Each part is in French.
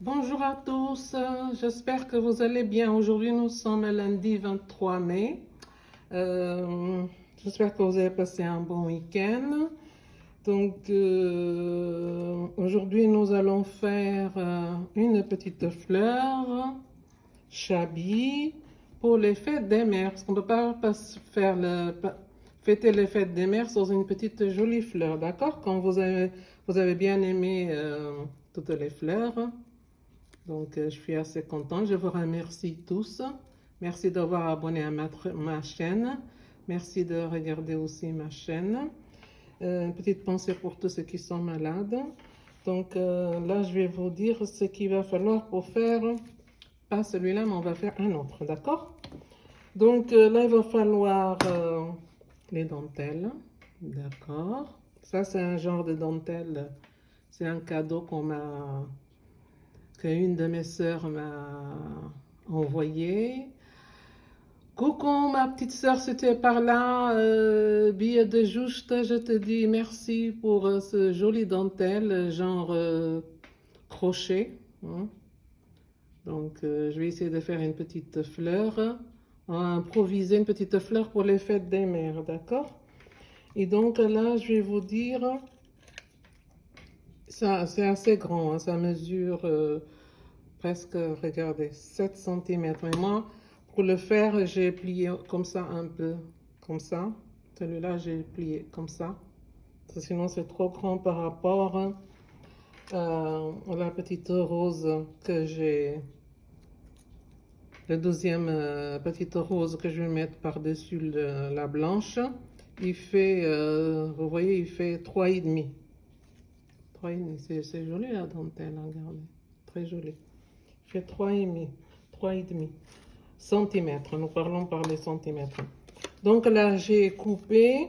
Bonjour à tous, j'espère que vous allez bien. Aujourd'hui, nous sommes lundi 23 mai. J'espère que vous avez passé un bon week-end. Donc, aujourd'hui, nous allons faire une petite fleur Chabi pour les fêtes des mères. Parce qu'on ne peut pas faire fêter les fêtes des mères sans une petite jolie fleur, d'accord? Quand vous avez bien aimé toutes les fleurs. Donc, je suis assez contente. Je vous remercie tous. Merci d'avoir abonné à ma chaîne. Merci de regarder aussi ma chaîne. Une petite pensée pour tous ceux qui sont malades. Donc, là, je vais vous dire ce qu'il va falloir pour faire, pas celui-là, mais on va faire un autre, d'accord? Donc, là, il va falloir les dentelles, d'accord? Ça, c'est un genre de dentelle. C'est un cadeau qu'une de mes sœurs m'a envoyé. Coucou ma petite sœur, c'était par là, billet de juste, je te dis merci pour ce joli dentelle, genre crochet. Hein. Donc je vais essayer de faire une petite fleur, improviser une petite fleur pour les fêtes des mères, d'accord? Et donc là, je vais vous dire, ça c'est assez grand, hein, ça mesure presque, regardez, 7 cm. Mais moi, pour le faire, j'ai plié comme ça un peu, comme ça. Celui-là, j'ai plié comme ça. Sinon, c'est trop grand par rapport à la petite rose que j'ai. Le deuxième petite rose que je vais mettre par-dessus la blanche. Il fait, vous voyez, il fait 3,5. 3,5, c'est joli la dentelle, hein, regardez. Très joli. Il fait 3,5 centimètres. Nous parlons par les centimètres. Donc là, j'ai coupé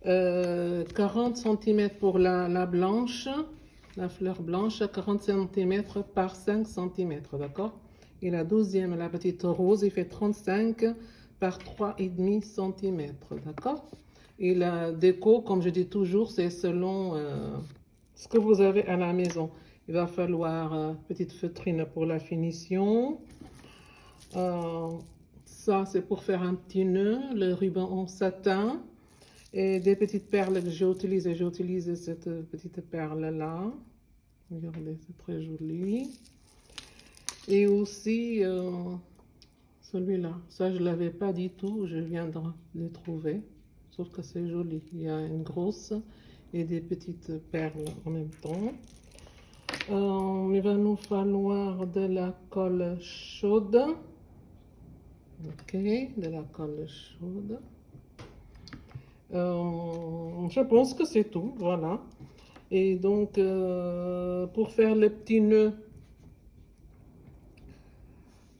40 cm pour la blanche, la fleur blanche, 40 cm par 5 cm, d'accord? Et la deuxième, la petite rose, il fait 35 par 3,5 cm, d'accord? Et la déco, comme je dis toujours, c'est selon ce que vous avez à la maison. Il va falloir petite feutrine pour la finition. Ça, c'est pour faire un petit nœud, le ruban en satin. Et des petites perles que j'ai utilisées. J'ai utilisé cette petite perle-là. Regardez, c'est très joli. Et aussi celui-là. Ça, je ne l'avais pas du tout. Je viens de le trouver. Sauf que c'est joli. Il y a une grosse et des petites perles en même temps. Il va nous falloir de la colle chaude. Ok, de la colle chaude. Je pense que c'est tout, voilà. Et donc, pour faire le petit nœud,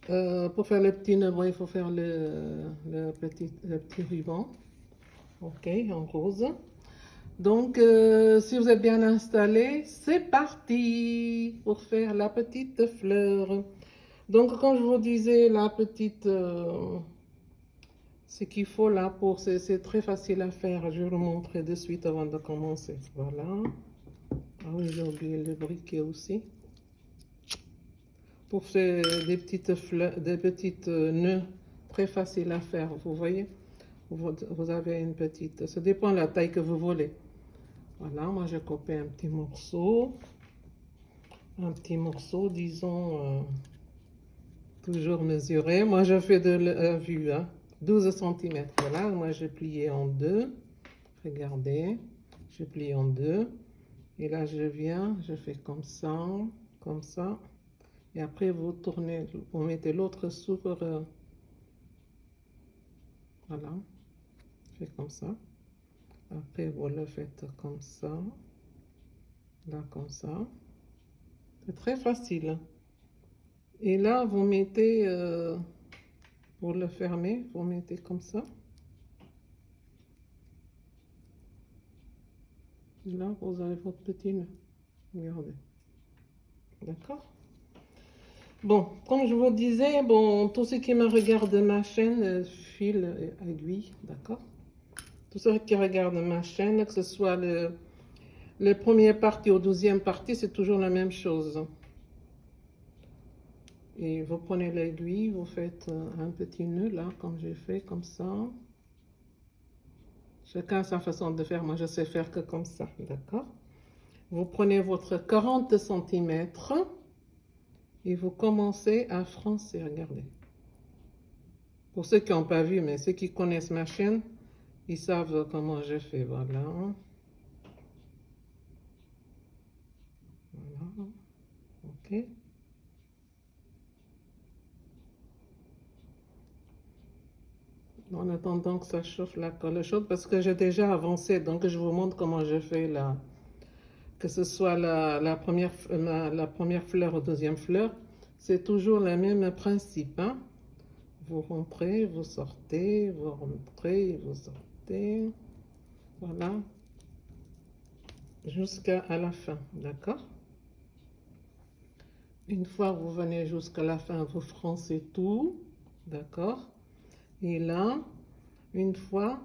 bon, il faut faire le petit ruban, ok, en rose. Donc, si vous êtes bien installé, c'est parti pour faire la petite fleur. Donc, comme je vous disais, la petite... ce qu'il faut là pour, c'est très facile à faire. Je vais vous montrer de suite avant de commencer. Voilà. Ah oui, j'ai oublié le briquet aussi. Pour faire des petites fleurs, des petites nœuds très faciles à faire. Vous voyez, vous avez une petite. Ça dépend de la taille que vous voulez. Voilà, moi j'ai coupé un petit morceau. Un petit morceau, disons, toujours mesuré. Moi je fais de la vue, hein. 12 cm. Voilà, moi j'ai plié en deux. Regardez, je plie en deux. Et là, je viens, je fais comme ça, comme ça. Et après, vous tournez, vous mettez l'autre sur... voilà, je fais comme ça. Après, vous le faites comme ça. Là, comme ça. C'est très facile. Et là, vous mettez... pour le fermer, vous mettez comme ça. Là, vous avez votre petit nœud. Regardez. D'accord? Bon, comme je vous disais, bon, tous ceux qui me regardent ma chaîne, fil et aiguille, d'accord? Tous ceux qui regardent ma chaîne, que ce soit le première partie ou deuxième partie, c'est toujours la même chose. Et vous prenez l'aiguille, vous faites un petit nœud là, comme j'ai fait, comme ça. Chacun a sa façon de faire, moi je sais faire que comme ça, d'accord? Vous prenez votre 40 cm et vous commencez à froncer, regardez. Pour ceux qui n'ont pas vu, mais ceux qui connaissent ma chaîne, ils savent comment je fais, voilà. Voilà, ok. En attendant que ça chauffe la colle chaude, parce que j'ai déjà avancé, donc je vous montre comment je fais là. Que ce soit la première fleur ou deuxième fleur, c'est toujours le même principe, hein. Vous rentrez, vous sortez, vous rentrez, vous sortez. Voilà. Jusqu'à la fin, d'accord? Une fois que vous venez jusqu'à la fin, vous froncez tout, d'accord? Et là, une fois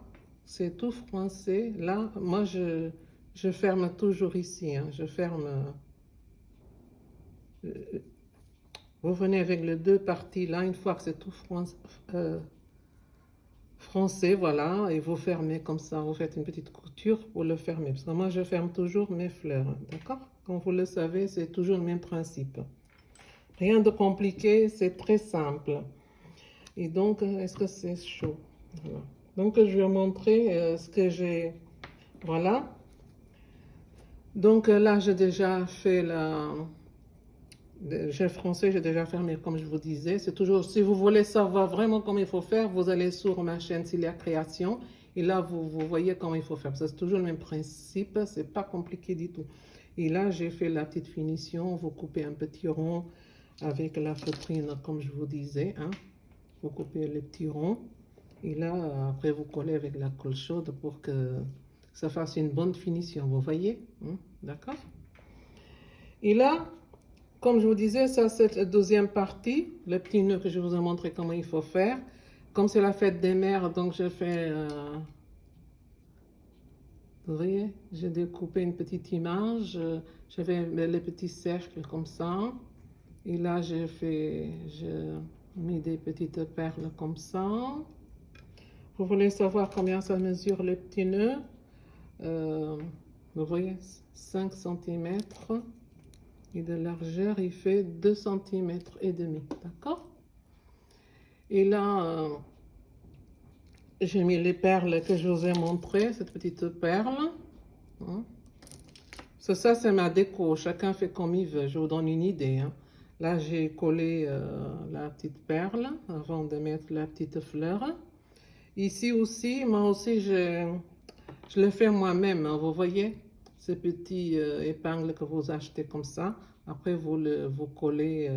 c'est tout froncé, là, moi je ferme toujours ici, hein, je ferme. Vous venez avec les deux parties là, une fois que c'est tout froncé, voilà, et vous fermez comme ça, vous faites une petite couture pour le fermer. Parce que moi je ferme toujours mes fleurs, d'accord? Comme vous le savez, c'est toujours le même principe. Rien de compliqué, c'est très simple. Et donc, est-ce que c'est chaud? Voilà. Donc, je vais montrer ce que j'ai. Voilà. Donc, là, j'ai déjà fait j'ai froncé, j'ai déjà fermé, comme je vous disais. C'est toujours, si vous voulez savoir vraiment comment il faut faire, vous allez sur ma chaîne Cilia Création. Et là, vous voyez comment il faut faire. C'est toujours le même principe, c'est pas compliqué du tout. Et là, j'ai fait la petite finition. Vous coupez un petit rond avec la feutrine, comme je vous disais, hein. Vous coupez les petits ronds. Et là, après, vous collez avec la colle chaude pour que ça fasse une bonne finition. Vous voyez, hein? D'accord? Et là, comme je vous disais, ça c'est la deuxième partie, le petit nœud que je vous ai montré comment il faut faire. Comme c'est la fête des mères, donc je fais, vous voyez, j'ai découpé une petite image, j'avais les petits cercles comme ça. Et là, j'ai mis des petites perles comme ça. Vous voulez savoir combien ça mesure le petit nœud? Vous voyez, 5 cm. Et de largeur, il fait 2 cm et demi, d'accord? Et là, j'ai mis les perles que je vous ai montrées, cette petite perle, hein. Ça c'est ma déco, chacun fait comme il veut, je vous donne une idée, hein. Là, j'ai collé la petite perle avant de mettre la petite fleur. Ici aussi, moi aussi, je le fais moi-même, hein, vous voyez, ces petits épingles que vous achetez comme ça. Après, vous collez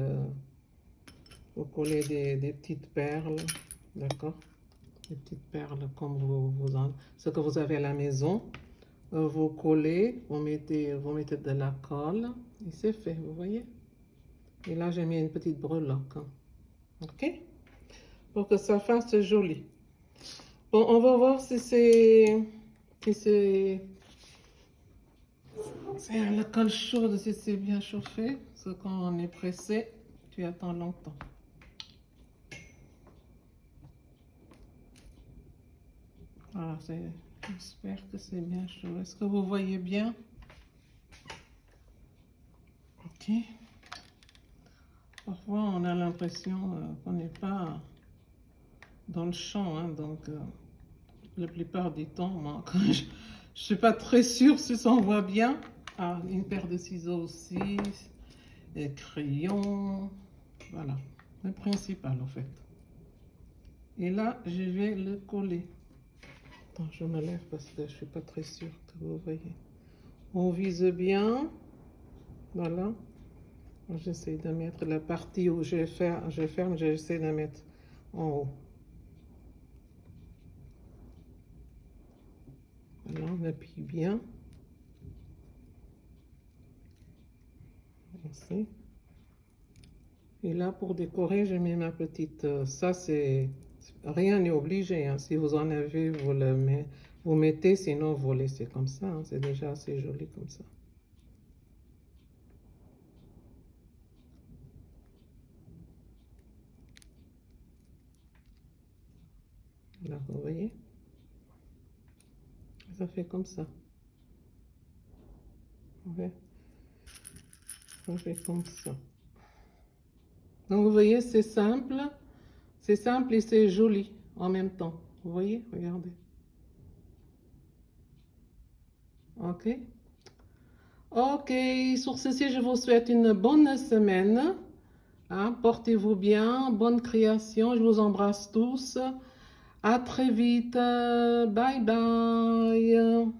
des petites perles, d'accord? Des petites perles comme ce que vous avez à la maison. Vous collez, vous mettez de la colle et c'est fait, vous voyez? Et là, j'ai mis une petite breloque, hein. Ok? Pour que ça fasse joli. Bon, on va voir si c'est la colle chaude, si c'est bien chauffé. Parce que quand on est pressé, tu attends longtemps. Voilà, j'espère que c'est bien chaud. Est-ce que vous voyez bien? Ok. Parfois, on a l'impression qu'on n'est pas dans le champ, hein, donc la plupart du temps, moi, quand je ne suis pas très sûre si ça on voit bien. Ah, une paire de ciseaux aussi, et crayon, voilà, le principal en fait. Et là, je vais le coller. Attends, je me lève parce que je ne suis pas très sûre que vous voyez. On vise bien, voilà. J'essaie de mettre la partie où je ferme, j'essaie de mettre en haut. Voilà, on appuie bien. Ainsi. Et là, pour décorer, je mets ma petite... ça, c'est... Rien n'est obligé, hein. Si vous en avez, vous mettez, sinon vous laissez comme ça, hein. C'est déjà assez joli comme ça. Là, vous voyez? Ça fait comme ça. Ouais. Ça fait comme ça. Donc, vous voyez, c'est simple. C'est simple et c'est joli en même temps. Vous voyez? Regardez. Ok? Ok, sur ceci, je vous souhaite une bonne semaine. Hein, portez-vous bien, bonne création, je vous embrasse tous. À très vite, bye bye.